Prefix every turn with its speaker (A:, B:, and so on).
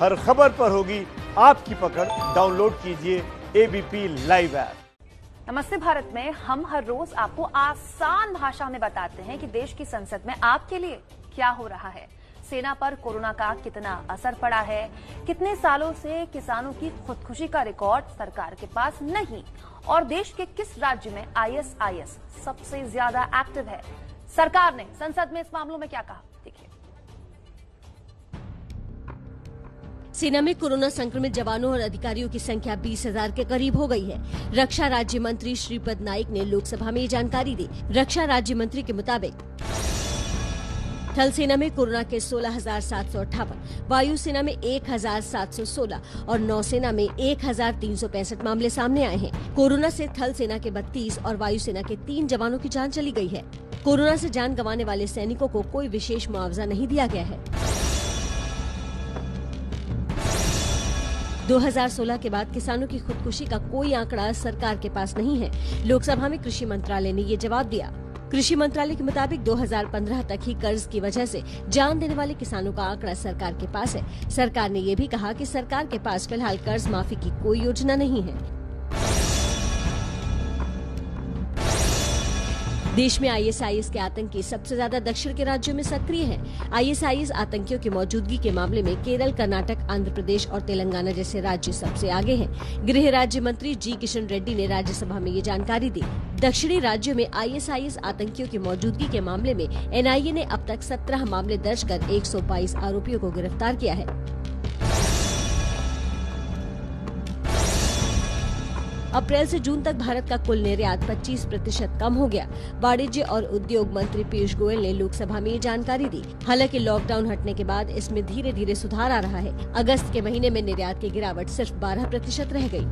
A: हर खबर पर होगी आपकी पकड़। डाउनलोड कीजिए एबीपी लाइव ऐप।
B: नमस्ते भारत में हम हर रोज आपको आसान भाषा में बताते हैं कि देश की संसद में आपके लिए क्या हो रहा है। सेना पर कोरोना का कितना असर पड़ा है, कितने सालों से किसानों की खुदकुशी का रिकॉर्ड सरकार के पास नहीं, और देश के किस राज्य में आईएसआईएस सबसे ज्यादा एक्टिव है। सरकार ने संसद में इस मामलों में क्या कहा, देखिए।
C: सेना में कोरोना संक्रमित जवानों और अधिकारियों की संख्या 20,000 के करीब हो गई है। रक्षा राज्य मंत्री श्रीपद नाइक ने लोकसभा में ये जानकारी दी। रक्षा राज्य मंत्री के मुताबिक थल सेना में कोरोना के 16,758, वायुसेना में 1,716 और नौसेना में 1,365 मामले सामने आए हैं। कोरोना से थल सेना के 32 और वायुसेना के 3 जवानों की जान चली गई है। कोरोना से जान गंवाने वाले सैनिकों को कोई विशेष मुआवजा नहीं दिया गया है। 2016 के बाद किसानों की खुदकुशी का कोई आंकड़ा सरकार के पास नहीं है। लोकसभा में कृषि मंत्रालय ने ये जवाब दिया। कृषि मंत्रालय के मुताबिक 2015 तक ही कर्ज की वजह से जान देने वाले किसानों का आंकड़ा सरकार के पास है। सरकार ने ये भी कहा कि सरकार के पास फिलहाल कर्ज माफी की कोई योजना नहीं है। देश में आईएसआईएस के आतंकी सबसे ज्यादा दक्षिण के राज्यों में सक्रिय हैं। आईएसआईएस आतंकियों की मौजूदगी के मामले में केरल, कर्नाटक, आंध्र प्रदेश और तेलंगाना जैसे राज्य सबसे आगे हैं। गृह राज्य मंत्री जी किशन रेड्डी ने राज्यसभा में ये जानकारी दी। दक्षिणी राज्यों में आईएसआईएस आतंकियों की मौजूदगी के मामले में एनआईए ने अब तक 17 मामले दर्ज कर 122 आरोपियों को गिरफ्तार किया है। अप्रैल से जून तक भारत का कुल निर्यात 25% कम हो गया। वाणिज्य और उद्योग मंत्री पीयूष गोयल ने लोकसभा में ये जानकारी दी। हालांकि लॉकडाउन हटने के बाद इसमें धीरे धीरे सुधार आ रहा है। अगस्त के महीने में निर्यात की गिरावट सिर्फ 12% रह गई।